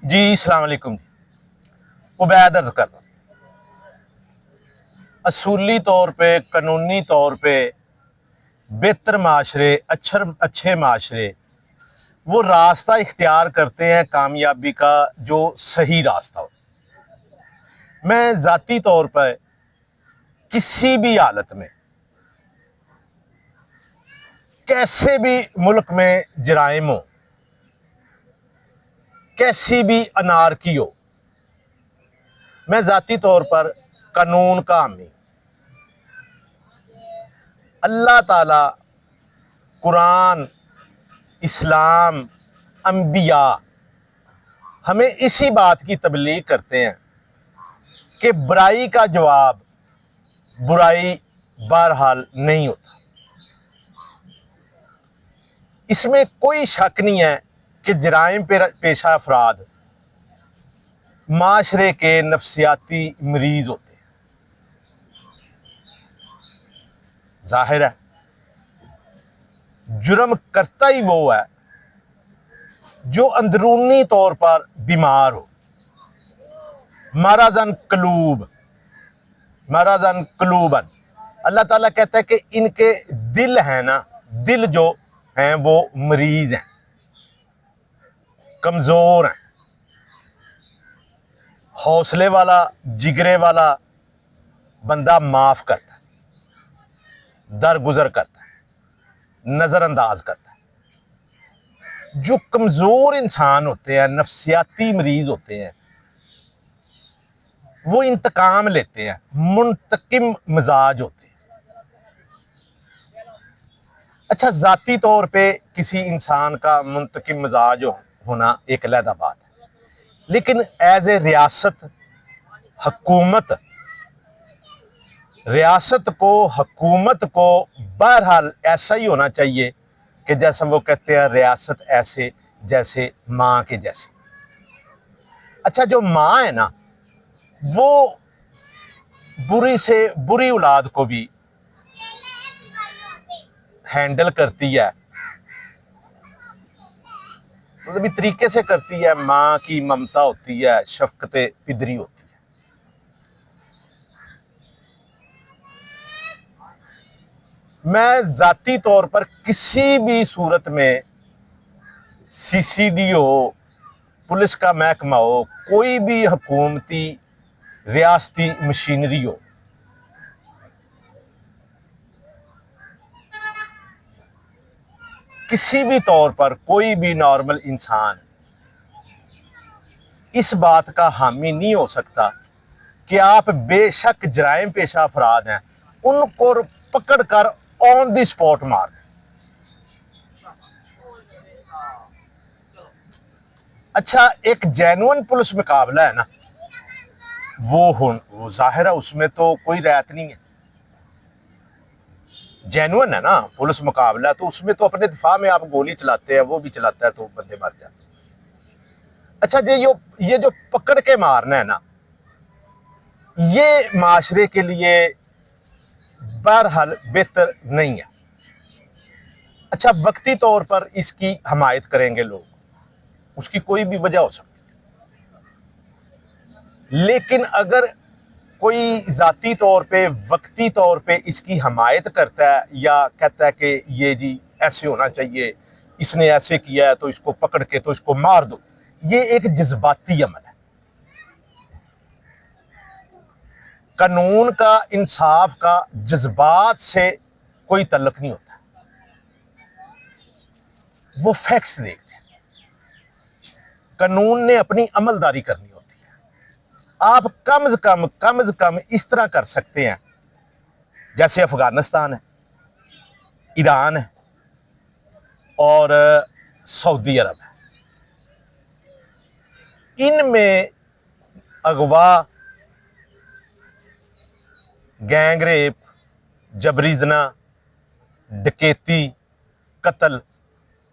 جی السلام علیکم جی عبید عرض کر رہا ہوں۔ اصولی طور پہ قانونی طور پہ بہتر معاشرے اچھے معاشرے وہ راستہ اختیار کرتے ہیں کامیابی کا جو صحیح راستہ ہو۔ میں ذاتی طور پہ کسی بھی حالت میں کیسے بھی ملک میں جرائم ہو، کیسی بھی انارکی ہو، میں ذاتی طور پر قانون کا حامی ہوں۔ اللہ تعالی قرآن، اسلام، انبیاء ہمیں اسی بات کی تبلیغ کرتے ہیں کہ برائی کا جواب برائی بہرحال نہیں ہوتا۔ اس میں کوئی شک نہیں ہے کہ جرائم پیشہ افراد معاشرے کے نفسیاتی مریض ہوتے ہیں۔ ظاہر ہے جرم کرتا ہی وہ ہے جو اندرونی طور پر بیمار ہو، مرضن قلوبن۔ اللہ تعالیٰ کہتا ہے کہ ان کے دل ہیں نا، دل جو ہیں وہ مریض ہیں، کمزور ہیں۔ حوصلے والا، جگرے والا بندہ معاف کرتا ہے، درگزر کرتا ہے، نظر انداز کرتا ہے۔ جو کمزور انسان ہوتے ہیں، نفسیاتی مریض ہوتے ہیں، وہ انتقام لیتے ہیں، منتقم مزاج ہوتے ہیں۔ اچھا، ذاتی طور پہ کسی انسان کا منتقم مزاج ہونا ایک علیحدہ بات ہے، لیکن ایز اے حکومت کو بہرحال ایسا ہی ہونا چاہیے کہ جیسا وہ کہتے ہیں ریاست ایسے جیسے ماں کے جیسے۔ اچھا، جو ماں ہے نا وہ بری سے بری اولاد کو بھی ہینڈل کرتی ہے، مطلب طریقے سے کرتی ہے۔ ماں کی ممتا ہوتی ہے، شفقت پدری ہوتی ہے۔ میں ذاتی طور پر کسی بھی صورت میں سی سی ڈی ہو، پولیس کا محکمہ ہو، کوئی بھی حکومتی ریاستی مشینری ہو، کسی بھی طور پر کوئی بھی نارمل انسان اس بات کا حامی نہیں ہو سکتا کہ آپ بے شک جرائم پیشہ افراد ہیں ان کو پکڑ کر آن دی سپاٹ مار دیں۔ اچھا، ایک جینون پولیس مقابلہ ہے نا، وہ ظاہر ہے اس میں تو کوئی رعایت نہیں ہے۔ جینون ہے نا پولیس مقابلہ، تو اس میں تو اپنے دفاع میں آپ گولی چلاتے ہیں، وہ بھی چلاتا ہے تو بندے مر جاتے ہیں۔ اچھا جی، یہ جو پکڑ کے مارنا ہے نا، یہ معاشرے کے لیے بہرحال بہتر نہیں ہے۔ اچھا، وقتی طور پر اس کی حمایت کریں گے لوگ، اس کی کوئی بھی وجہ ہو سکتی ہے، لیکن اگر کوئی ذاتی طور پہ وقتی طور پہ اس کی حمایت کرتا ہے یا کہتا ہے کہ یہ جی ایسے ہونا چاہیے، اس نے ایسے کیا ہے تو اس کو پکڑ کے تو اس کو مار دو، یہ ایک جذباتی عمل ہے۔ قانون کا، انصاف کا جذبات سے کوئی تعلق نہیں ہوتا، وہ فیکٹس دیکھتے ہیں۔ قانون نے اپنی عملداری کرنی ہوتی ہے۔ آپ کم از کم اس طرح کر سکتے ہیں جیسے افغانستان ہے، ایران ہے اور سعودی عرب ہے۔ ان میں اغوا، گینگ ریپ، جبری زنا، ڈکیتی، قتل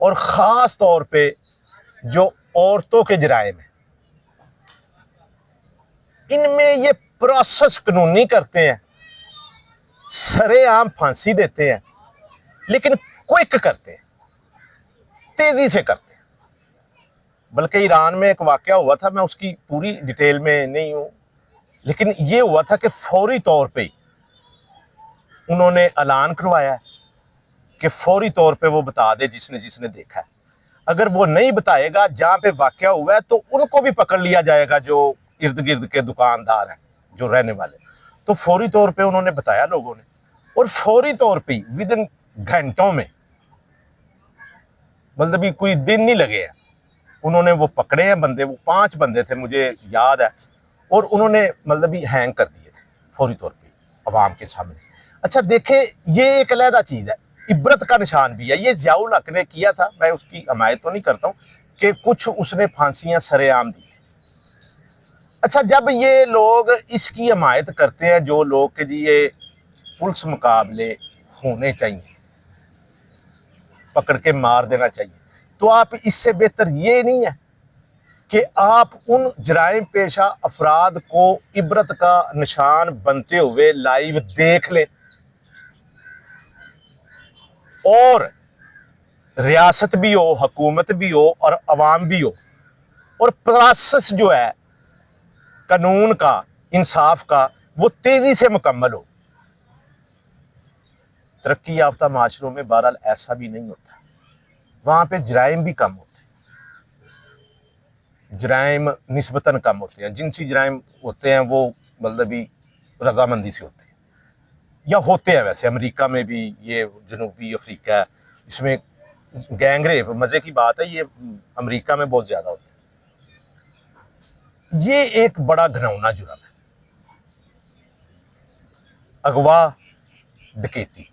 اور خاص طور پہ جو عورتوں کے جرائم ہیں، ان میں یہ پروسیس قانونی کرتے ہیں، سرے عام پھانسی دیتے ہیں، لیکن کوئک کرتے ہیں، تیزی سے کرتے ہیں۔ بلکہ ایران میں ایک واقعہ ہوا تھا، میں اس کی پوری ڈیٹیل میں نہیں ہوں، لیکن یہ ہوا تھا کہ فوری طور پہ انہوں نے اعلان کروایا کہ فوری طور پہ وہ بتا دے جس نے دیکھا ہے. اگر وہ نہیں بتائے گا جہاں پہ واقعہ ہوا ہے تو ان کو بھی پکڑ لیا جائے گا جو ارد گرد کے دکاندار ہیں جو رہنے والے. تو فوری طور پہ انہوں نے بتایا لوگوں نے، اور فوری طور پہ ودن گھنٹوں میں، مطلب کوئی دن نہیں لگے ہیں، انہوں نے وہ پکڑے ہیں بندے. وہ 5 بندے تھے مجھے یاد ہے، اور انہوں نے مطلب ہینگ کر دیے تھے فوری طور پہ عوام کے سامنے. اچھا دیکھیں، یہ ایک علیحدہ چیز ہے، عبرت کا نشان بھی ہے. یہ ضیاء الحق نے کیا تھا، میں اس کی حمایت تو نہیں کرتا ہوں کہ کچھ اس نے پھانسیاں سر عام دی. اچھا جب یہ لوگ اس کی حمایت کرتے ہیں، جو لوگ کہ جی یہ پولیس مقابلے ہونے چاہیے، پکڑ کے مار دینا چاہیے، تو آپ اس سے بہتر یہ نہیں ہے کہ آپ ان جرائم پیشہ افراد کو عبرت کا نشان بنتے ہوئے لائیو دیکھ لیں، اور ریاست بھی ہو، حکومت بھی ہو، اور عوام بھی ہو، اور پروسیس جو ہے قانون کا، انصاف کا، وہ تیزی سے مکمل ہو. ترقی یافتہ معاشروں میں بہرحال ایسا بھی نہیں ہوتا، وہاں پہ جرائم بھی کم ہوتے ہیں، جرائم نسبتاً کم ہوتے ہیں. جنسی جرائم ہوتے ہیں وہ مطلب رضامندی سے ہوتے ہیں، یا ہوتے ہیں. ویسے امریکہ میں بھی، یہ جنوبی افریقہ ہے، اس میں گینگ ریپ مزے کی بات ہے، یہ امریکہ میں بہت زیادہ ہوتا ہے. یہ ایک بڑا گھناؤنا جرم ہے، اغوا، ڈکیتی.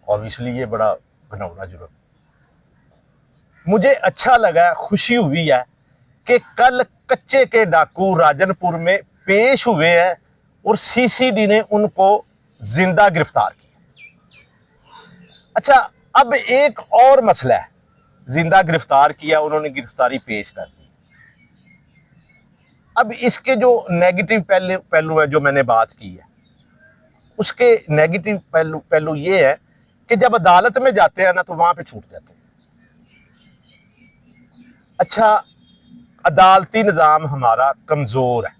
اوبیسلی یہ بڑا گھناؤنا جرم. مجھے اچھا لگا، خوشی ہوئی ہے کہ کل کچے کے ڈاکو راجن پور میں پیش ہوئے ہیں، اور سی سی ڈی نے ان کو زندہ گرفتار کیا. اچھا اب ایک اور مسئلہ ہے، زندہ گرفتار کیا، انہوں نے گرفتاری پیش کر دی. اب اس کے جو نیگیٹو پہلو ہیں جو میں نے بات کی ہے، اس کے نیگیٹو پہلو یہ ہے کہ جب عدالت میں جاتے ہیں نا تو وہاں پہ چھوٹ جاتے ہیں. اچھا عدالتی نظام ہمارا کمزور ہے،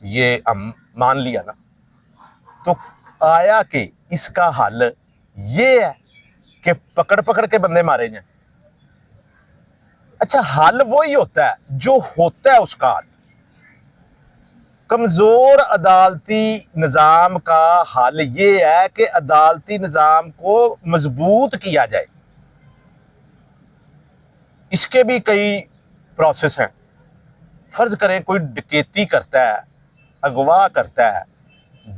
یہ ہم مان لیا نا، تو آیا کہ اس کا حل یہ ہے کہ پکڑ کے بندے مارے جائیں. اچھا حل وہی ہوتا ہے جو ہوتا ہے اس کا حل. کمزور عدالتی نظام کا حل یہ ہے کہ عدالتی نظام کو مضبوط کیا جائے. اس کے بھی کئی پروسیس ہیں. فرض کریں کوئی ڈکیتی کرتا ہے، اغوا کرتا ہے،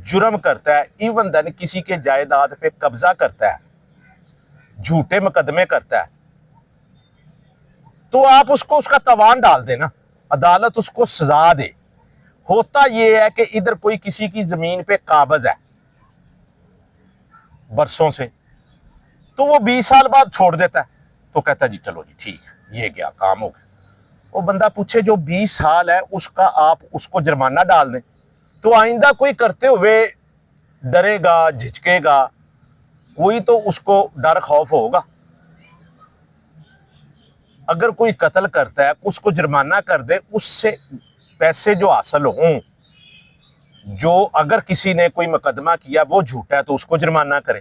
جرم کرتا ہے، ایون دین کسی کے جائیداد پہ قبضہ کرتا ہے، جھوٹے مقدمے کرتا ہے، تو آپ اس کو اس کا تاوان ڈال دیں نا، عدالت اس کو سزا دے. ہوتا یہ ہے کہ ادھر کوئی کسی کی زمین پہ قابض ہے برسوں سے، تو وہ 20 سال بعد چھوڑ دیتا ہے، تو کہتا ہے جی چلو جی ٹھیک ہے، یہ گیا کام ہو گیا. وہ بندہ پوچھے جو 20 سال ہے اس کا آپ اس کو جرمانہ ڈال دیں، تو آئندہ کوئی کرتے ہوئے ڈرے گا، جھجکے گا، کوئی تو اس کو ڈر خوف ہوگا. اگر کوئی قتل کرتا ہے اس کو جرمانہ کر دے، اس سے پیسے جو حاصل ہوں، جو اگر کسی نے کوئی مقدمہ کیا وہ جھوٹا ہے تو اس کو جرمانہ کرے.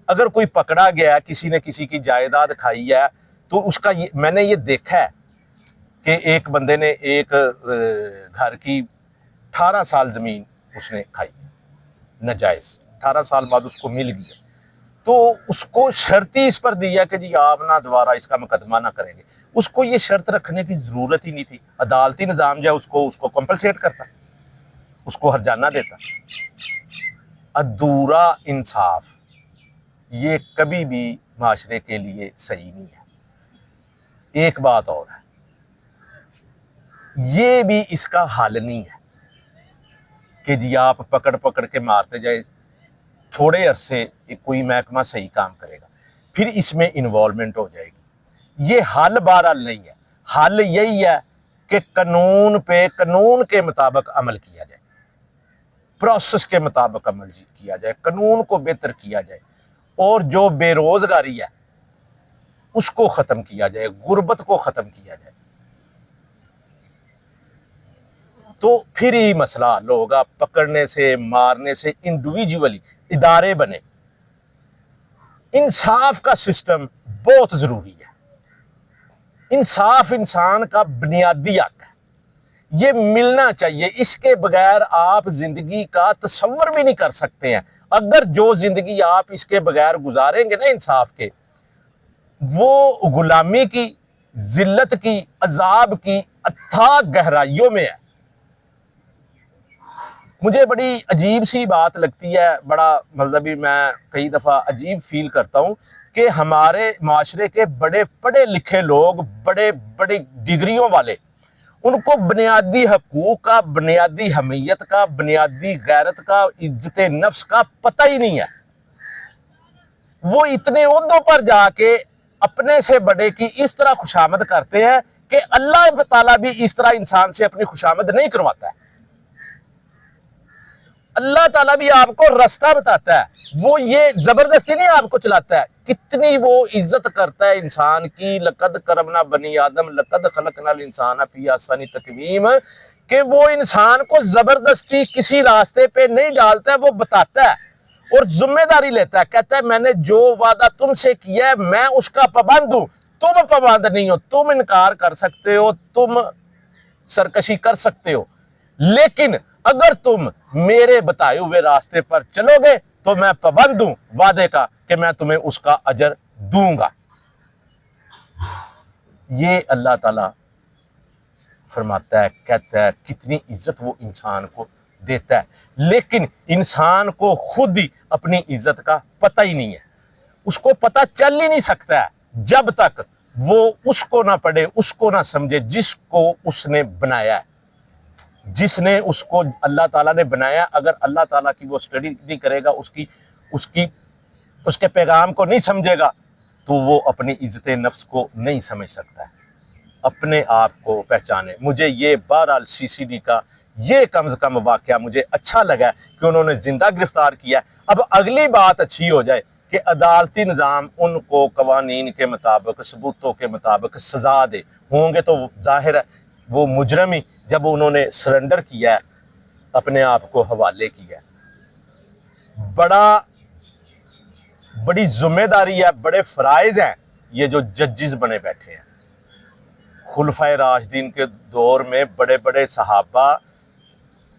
اگر کوئی پکڑا گیا ہے، کسی نے کسی کی جائیداد کھائی ہے، تو اس کا میں نے یہ دیکھا ہے کہ ایک بندے نے ایک گھر کی 18 سال زمین اس نے کھائی ناجائز، 18 سال بعد اس کو مل گیا، تو اس کو شرطی اس پر دیا کہ جی آپ نہ دوبارہ اس کا مقدمہ نہ کریں گے. اس کو یہ شرط رکھنے کی ضرورت ہی نہیں تھی. عدالتی نظام جو ہے اس کو کمپلسیٹ کرتا، اس کو ہرجانہ دیتا. ادھورا انصاف یہ کبھی بھی معاشرے کے لیے صحیح نہیں ہے. ایک بات اور ہے، یہ بھی اس کا حل نہیں ہے کہ جی آپ پکڑ کے مارتے جائے. تھوڑے عرصے کوئی محکمہ صحیح کام کرے گا، پھر اس میں انوالومنٹ ہو جائے گی. یہ حل بہرحال نہیں ہے. حل یہی ہے کہ قانون پہ قانون کے مطابق عمل کیا جائے، پروسیس کے مطابق عمل کیا جائے، قانون کو بہتر کیا جائے. اور جو بے روزگاری ہے اس کو ختم کیا جائے، غربت کو ختم کیا جائے، تو پھر ہی مسئلہ حل ہوگا۔ پکڑنے سے، مارنے سے انڈیویجولی ادارے بنے۔ انصاف کا سسٹم بہت ضروری ہے۔ انصاف انسان کا بنیادی حق ہے، یہ ملنا چاہیے۔ اس کے بغیر آپ زندگی کا تصور بھی نہیں کر سکتے ہیں۔ اگر جو زندگی آپ اس کے بغیر گزاریں گے نا انصاف کے، وہ غلامی کی، ذلت کی، عذاب کی اتھاہ گہرائیوں میں ہے۔ مجھے بڑی عجیب سی بات لگتی ہے، بڑا مطلبی میں کئی دفعہ عجیب فیل کرتا ہوں کہ ہمارے معاشرے کے بڑے پڑھے لکھے لوگ، بڑے بڑے ڈگریوں والے، ان کو بنیادی حقوق کا، بنیادی حمیت کا، بنیادی غیرت کا، عزت نفس کا پتہ ہی نہیں ہے۔ وہ اتنے عہدوں پر جا کے اپنے سے بڑے کی اس طرح خوشامد کرتے ہیں کہ اللہ تعالیٰ بھی اس طرح انسان سے اپنی خوشامد نہیں کرواتا ہے۔ اللہ تعالیٰ بھی آپ کو رستہ بتاتا ہے، وہ یہ زبردستی نہیں آپ کو چلاتا ہے۔ کتنی وہ عزت کرتا ہے انسان کی، لقد کرمنا بنی آدم لقد خلقنا الانسان فی احسن تقویم، کہ وہ انسان کو زبردستی کسی راستے پہ نہیں ڈالتا ہے، وہ بتاتا ہے اور ذمہ داری لیتا ہے۔ کہتا ہے میں نے جو وعدہ تم سے کیا ہے میں اس کا پابند ہوں، تم پابند نہیں ہو، تم انکار کر سکتے ہو، تم سرکشی کر سکتے ہو، لیکن اگر تم میرے بتائے ہوئے راستے پر چلو گے تو میں پابند ہوں وعدے کا کہ میں تمہیں اس کا اجر دوں گا۔ یہ اللہ تعالیٰ فرماتا ہے، کہتا ہے، کتنی عزت وہ انسان کو دیتا ہے، لیکن انسان کو خود ہی اپنی عزت کا پتہ ہی نہیں ہے۔ اس کو پتہ چل ہی نہیں سکتا ہے جب تک وہ اس کو نہ پڑھے، اس کو نہ سمجھے جس کو اس نے بنایا ہے، جس نے اس کو اللہ تعالیٰ نے بنایا۔ اگر اللہ تعالیٰ کی وہ اسٹڈی نہیں کرے گا، اس کے پیغام کو نہیں سمجھے گا، تو وہ اپنی عزت نفس کو نہیں سمجھ سکتا ہے، اپنے آپ کو پہچانے۔ مجھے یہ بہرحال سی سی ڈی کا یہ کم از کم واقعہ مجھے اچھا لگا کہ انہوں نے زندہ گرفتار کیا۔ اب اگلی بات اچھی ہو جائے کہ عدالتی نظام ان کو قوانین کے مطابق، ثبوتوں کے مطابق سزا دے۔ ہوں گے تو ظاہر ہے وہ مجرم ہی، جب انہوں نے سرنڈر کیا ہے، اپنے آپ کو حوالے کیا ہے۔ بڑی ذمہ داری ہے، بڑے فرائض ہیں یہ جو ججز بنے بیٹھے ہیں۔ خلفائے راشدین کے دور میں بڑے بڑے صحابہ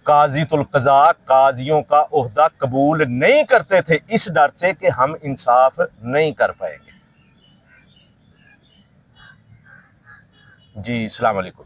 قاضی القضاء، قاضیوں کا عہدہ قبول نہیں کرتے تھے، اس ڈر سے کہ ہم انصاف نہیں کر پائیں گے۔ جی السلام علیکم۔